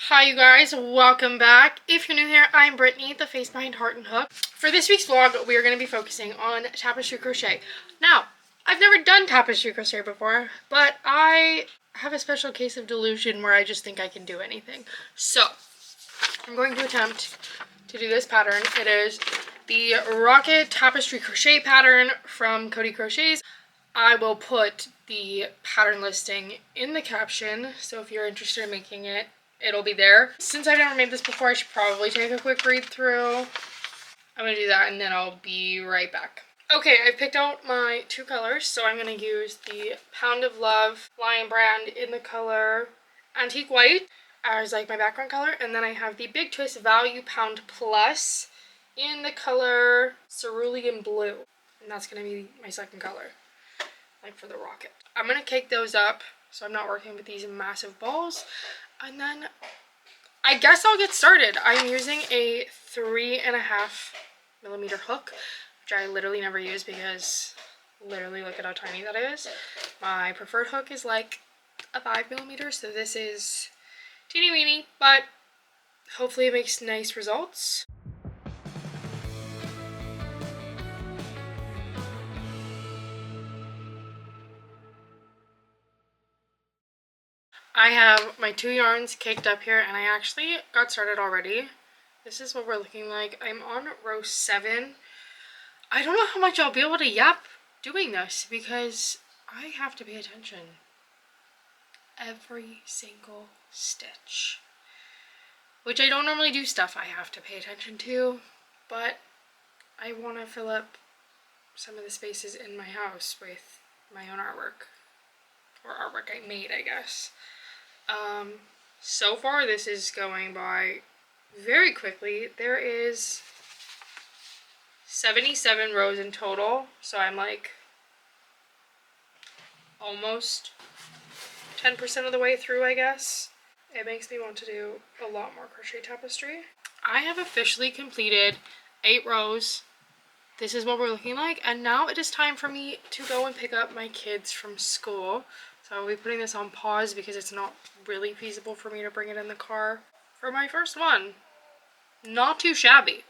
Hi you guys, welcome back. If you're new here, I'm Brittany, the face behind Heart and Hook. For this week's vlog, we are going to be focusing on tapestry crochet. Now, I've never done tapestry crochet before, but I have a special case of delusion where I just think I can do anything. So, I'm going to attempt to do this pattern. It is the Rocket Tapestry Crochet pattern from Cody Crochets. I will put the pattern listing in the caption, so if you're interested in making it, it'll be there. Since I've never made this before, I should probably take a quick read through. I'm gonna do that and then I'll be right back. Okay, I picked out my two colors, so I'm gonna use the Pound of Love Lion Brand in the color Antique White as like my background color, and then I have the Big Twist Value Pound Plus in the color Cerulean Blue, and that's gonna be my second color, like for the rocket. I'm gonna cake those up so I'm not working with these massive balls, and then I guess I'll get started. I'm using a 3.5mm hook, which I literally never use because literally look at how tiny that is. My preferred hook is like a 5mm, so this is teeny weeny, but hopefully it makes nice results. I have my two yarns caked up here, and I actually got started already. This is what we're looking like. I'm on row 7. I don't know how much I'll be able to yap doing this because I have to pay attention every single stitch, which I don't normally do stuff I have to pay attention to, but I want to fill up some of the spaces in my house with my own artwork, or artwork I made, I guess. So far this is going by very quickly. There is 77 rows in total, so I'm like almost 10% of the way through, I guess. It makes me want to do a lot more crochet tapestry. I have officially completed 8 rows. This is what we're looking like, and now it is time for me to go and pick up my kids from school. So I'll be putting this on pause because it's not really feasible for me to bring it in the car for my first one. Not too shabby.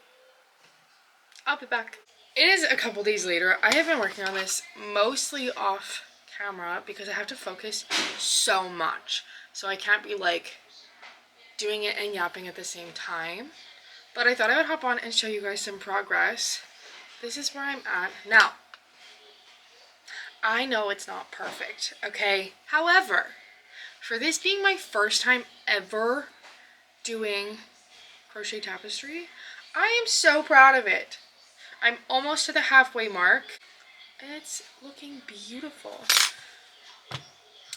I'll be back. It is a couple days later. I have been working on this mostly off camera because I have to focus so much. So I can't be like doing it and yapping at the same time. But I thought I would hop on and show you guys some progress. This is where I'm at now. I know it's not perfect, okay? However, for this being my first time ever doing crochet tapestry, I am so proud of it. I'm almost to the halfway mark, and it's looking beautiful.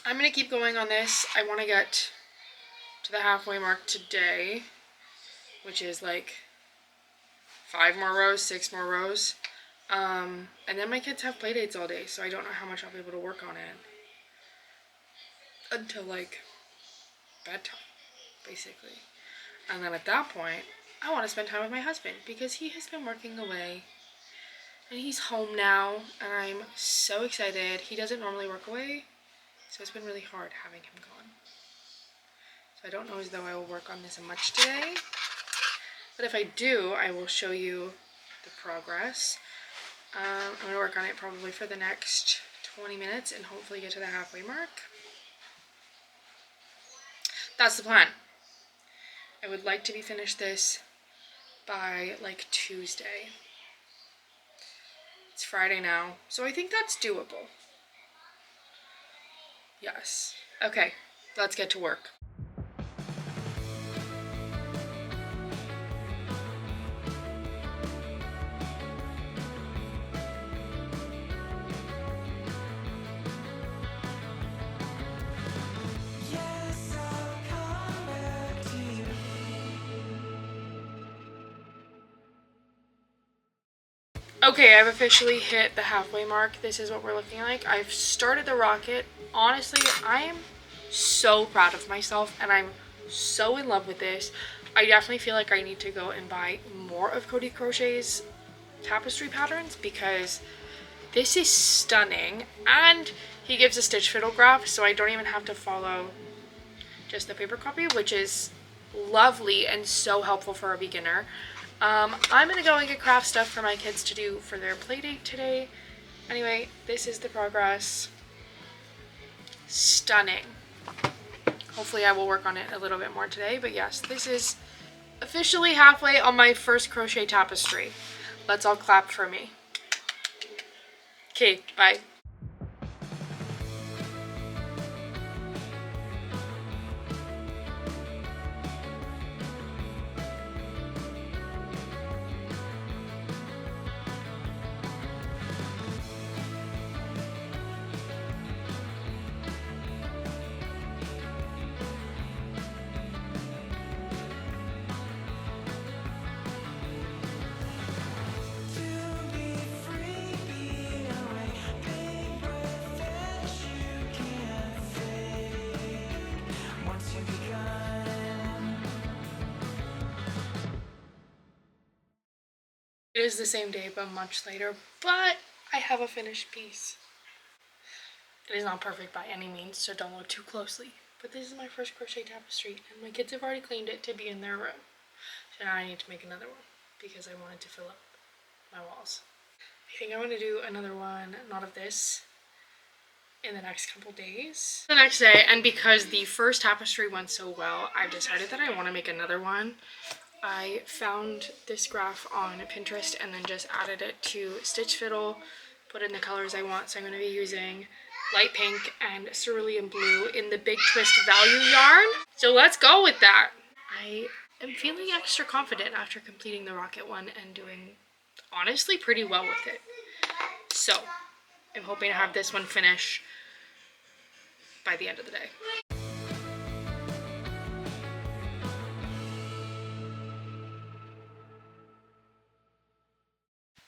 I'm gonna keep going on this. I want to get to the halfway mark today, which is like 5 more rows, 6 more rows. And then my kids have play dates all day, so I don't know how much I'll be able to work on it until like bedtime, basically. And then at that point, I want to spend time with my husband because he has been working away and he's home now, and I'm so excited. He doesn't normally work away, so it's been really hard having him gone. So I don't know as though I will work on this much today, but if I do, I will show you the progress. I'm going to work on it probably for the next 20 minutes and hopefully get to the halfway mark. That's the plan. I would like to be finished this by like Tuesday. It's Friday now, so I think that's doable. Yes. Okay, let's get to work. Okay, I've officially hit the halfway mark. This is what we're looking like. I've started the rocket. Honestly, I am so proud of myself and I'm so in love with this. I definitely feel like I need to go and buy more of Cody Crochet's tapestry patterns because this is stunning, and he gives a stitch fiddle graph, so I don't even have to follow just the paper copy, which is lovely and so helpful for a beginner. I'm gonna go and get craft stuff for my kids to do for their play date today. Anyway, this is the progress. Stunning. Hopefully I will work on it a little bit more today, but yes, this is officially halfway on my first crochet tapestry. Let's all clap for me. Okay, bye. It is the same day, but much later, but I have a finished piece. It is not perfect by any means, so don't look too closely. But this is my first crochet tapestry, and my kids have already cleaned it to be in their room. So now I need to make another one, because I wanted to fill up my walls. I think I want to do another one, not of this, in the next couple days. The next day, and because the first tapestry went so well, I've decided that I want to make another one. I found this graph on Pinterest and then just added it to Stitch Fiddle, put in the colors I want. So I'm going to be using light pink and cerulean blue in the Big Twist value yarn. So let's go with that. I am feeling extra confident after completing the rocket one and doing honestly pretty well with it. So I'm hoping to have this one finish by the end of the day.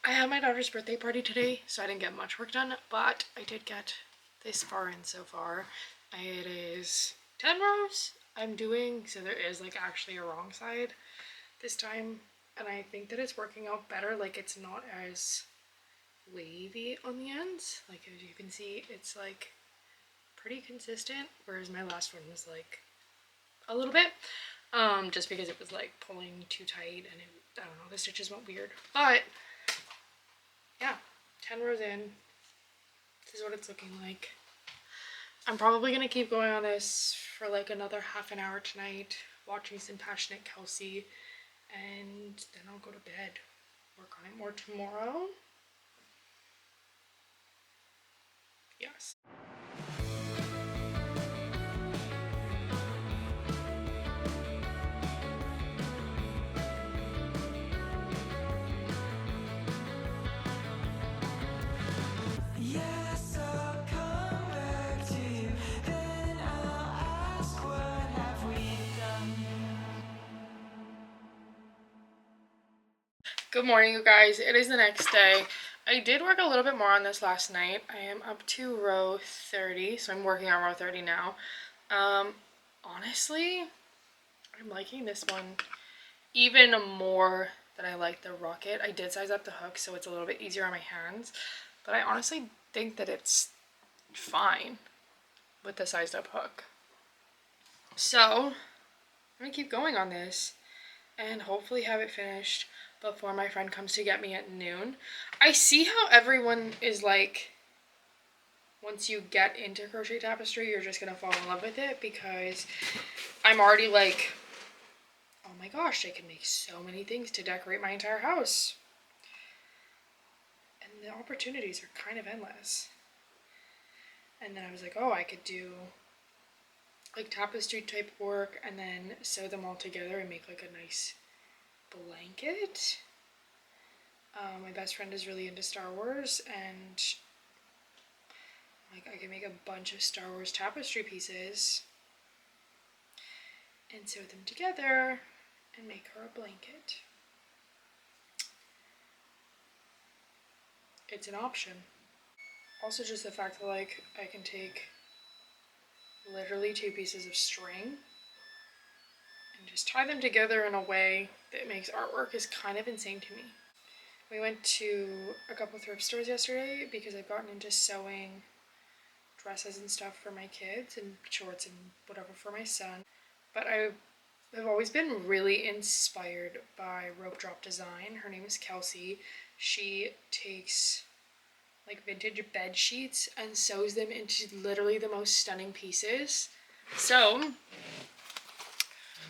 I had my daughter's birthday party today, so I didn't get much work done, but I did get this far in so far. It is 10 rows I'm doing, so there is like actually a wrong side this time, and I think that it's working out better. Like, it's not as wavy on the ends. Like, as you can see, it's like pretty consistent, whereas my last one was like a little bit, just because it was like pulling too tight and I don't know, the stitches went weird. But yeah, 10 rows in, this is what it's looking like. I'm probably gonna keep going on this for like another half an hour tonight, watching some Passionate Kelsey, and then I'll go to bed. Work on it more tomorrow. Yes. Good morning, you guys. It is the next day. I did work a little bit more on this last night. I am up to row 30, so I'm working on row 30 now. Honestly, I'm liking this one even more than I like the rocket. I did size up the hook, so it's a little bit easier on my hands, but I honestly think that it's fine with the sized up hook. So I'm gonna keep going on this and hopefully have it finished before my friend comes to get me at noon. I see how everyone is like, once you get into crochet tapestry, you're just gonna fall in love with it, because I'm already like, oh my gosh, I can make so many things to decorate my entire house. And the opportunities are kind of endless. And then I was like, oh, I could do like tapestry type work and then sew them all together and make like a nice blanket. My best friend is really into Star Wars, and like I can make a bunch of Star Wars tapestry pieces and sew them together and make her a blanket. It's an option. Also, just the fact that like I can take literally 2 pieces of string and just tie them together in a way that makes artwork is kind of insane to me. We went to a couple thrift stores yesterday because I've gotten into sewing dresses and stuff for my kids and shorts and whatever for my son. But I I've always been really inspired by rope drop design. Her name is Kelsey. She takes like vintage bed sheets and sews them into literally the most stunning pieces. So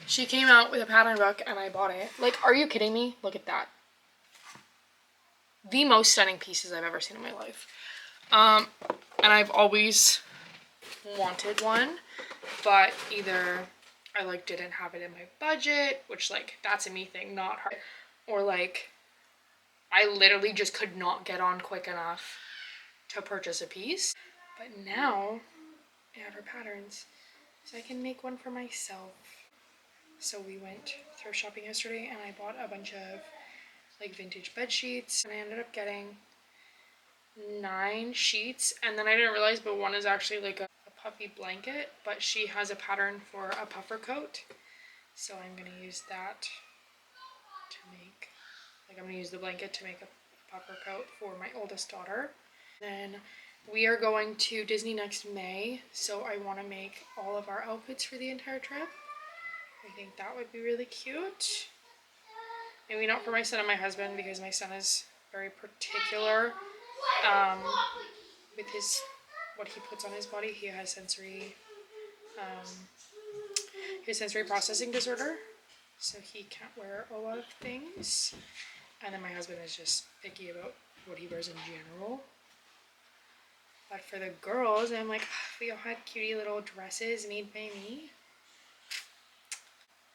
she came out with a pattern book and I bought it. Like, are you kidding me? Look at that. The most stunning pieces I've ever seen in my life. And I've always wanted one, but either I like didn't have it in my budget, which like that's a me thing, not her, or like I literally just could not get on quick enough to purchase a piece. But now I have her patterns, so I can make one for myself. So we went thrift shopping yesterday and I bought a bunch of like vintage bed sheets, and I ended up getting 9 sheets, and then I didn't realize, but one is actually like a puffy blanket, but she has a pattern for a puffer coat, so I'm gonna use that to make, like I'm gonna use the blanket to make a puffer coat for my oldest daughter. Then we are going to Disney next May, so I want to make all of our outfits for the entire trip. I think that would be really cute. Maybe not for my son and my husband, because my son is very particular with what he puts on his body. He has sensory processing disorder, so he can't wear a lot of things. And then my husband is just picky about what he wears in general. But for the girls, I'm like, we all had cutie little dresses made by me.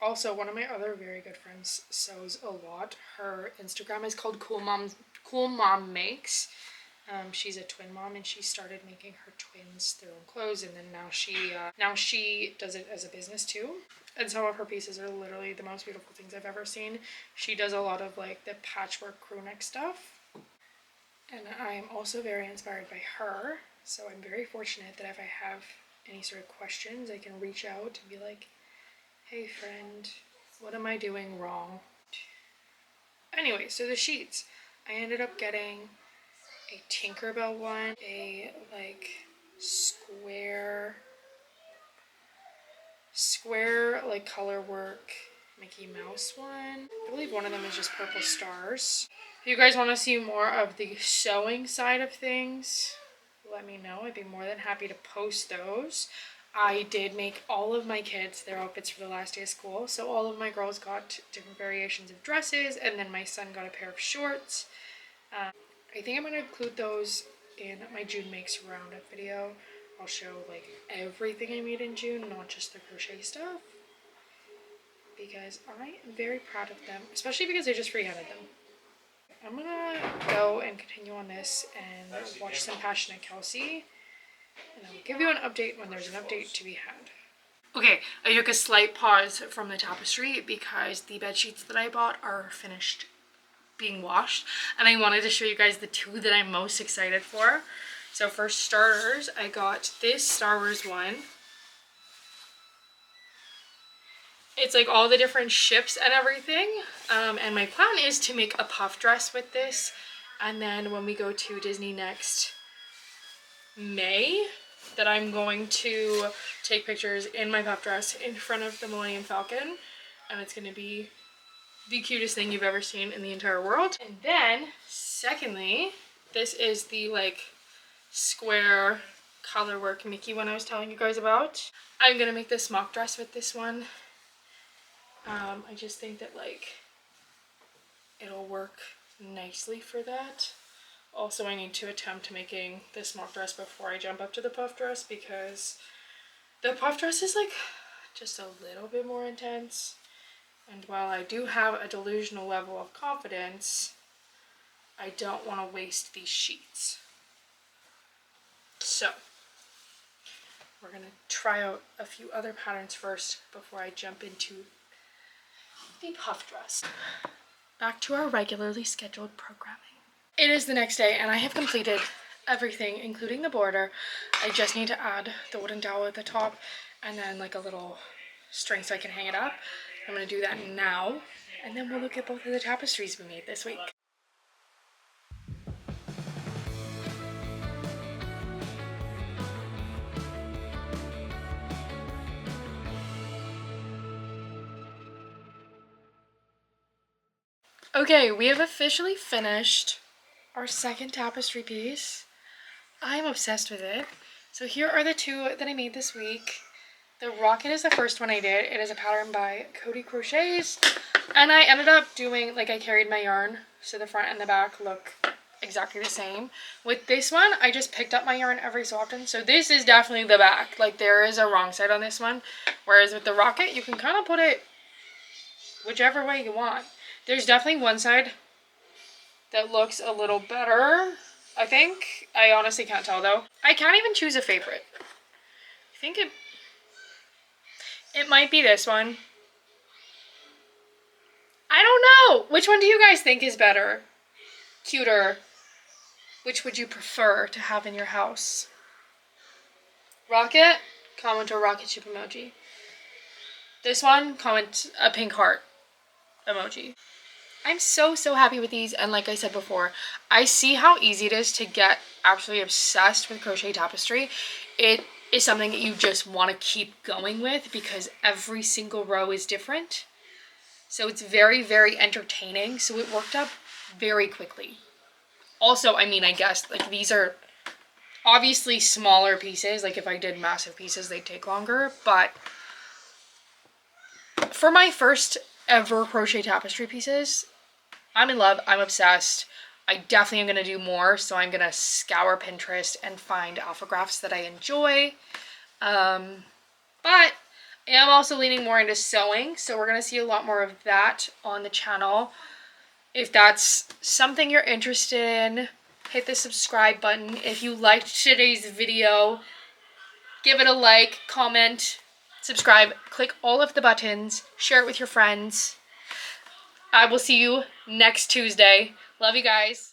Also, one of my other very good friends sews a lot. Her Instagram is called Cool Mom Makes. She's a twin mom, and she started making her twins their own clothes, and then now she does it as a business too. And some of her pieces are literally the most beautiful things I've ever seen. She does a lot of like the patchwork crew neck stuff, and I am also very inspired by her. So I'm very fortunate that if I have any sort of questions, I can reach out and be like, hey friend, what am I doing wrong? Anyway, so the sheets. I ended up getting a Tinkerbell one, a like square like color work Mickey Mouse one. I believe one of them is just purple stars. If you guys want to see more of the sewing side of things, let me know. I'd be more than happy to post those. I did make all of my kids their outfits for the last day of school. So all of my girls got different variations of dresses, and then my son got a pair of shorts. I think I'm going to include those in my June Makes Roundup video. I'll show like everything I made in June, not just the crochet stuff, because I am very proud of them, especially because I just freehanded them. I'm going to go and continue on this and watch some Passionate Kelsey, and I'll give you an update when there's an update to be had. Okay, I took a slight pause from the tapestry because the bed sheets that I bought are finished being washed, and I wanted to show you guys the 2 that I'm most excited for. So for starters, I got this Star Wars one. It's like all the different ships and everything, and my plan is to make a puff dress with this, and then when we go to Disney next May, that I'm going to take pictures in my puff dress in front of the Millennium Falcon, and it's going to be the cutest thing you've ever seen in the entire world. And then secondly, this is the like square colorwork Mickey one I was telling you guys about. I'm gonna make this mock dress with this one. I just think that like it'll work nicely for that. Also, I need to attempt making this mock dress before I jump up to the puff dress, because the puff dress is like just a little bit more intense. And while I do have a delusional level of confidence, I don't want to waste these sheets. So we're going to try out a few other patterns first before I jump into the puff dress. Back to our regularly scheduled programming. It is the next day and I have completed everything, including the border. I just need to add the wooden dowel at the top and then like a little string so I can hang it up. I'm going to do that now, and then we'll look at both of the tapestries we made this week. Okay, we have officially finished our second tapestry piece. I'm obsessed with it. So here are the two that I made this week. The rocket is the first one I did. It is a pattern by Cody Crochets. And I ended up doing, like, I carried my yarn, so the front and the back look exactly the same. With this one, I just picked up my yarn every so often. So this is definitely the back. Like, there is a wrong side on this one. Whereas with the rocket, you can kind of put it whichever way you want. There's definitely one side that looks a little better, I think. I honestly can't tell though. I can't even choose a favorite. I think it might be this one. I don't know. Which one do you guys think is better? Cuter? Which would you prefer to have in your house? Rocket? Comment a rocket ship emoji. This one? Comment a pink heart emoji. I'm so happy with these, and like I said before, I see how easy it is to get absolutely obsessed with Crochet Tapestry. It is something that you just want to keep going with because every single row is different. So it's very entertaining. So it worked up very quickly. Also, I mean, I guess like these are obviously smaller pieces. Like if I did massive pieces, they'd take longer, but for my first ever Crochet Tapestry pieces, I'm in love. I'm obsessed. I definitely am going to do more. So I'm going to scour Pinterest and find alphagraphs that I enjoy. But I am also leaning more into sewing. So we're going to see a lot more of that on the channel. If that's something you're interested in, hit the subscribe button. If you liked today's video, give it a like, comment, subscribe, click all of the buttons, share it with your friends. I will see you next Tuesday. Love you guys.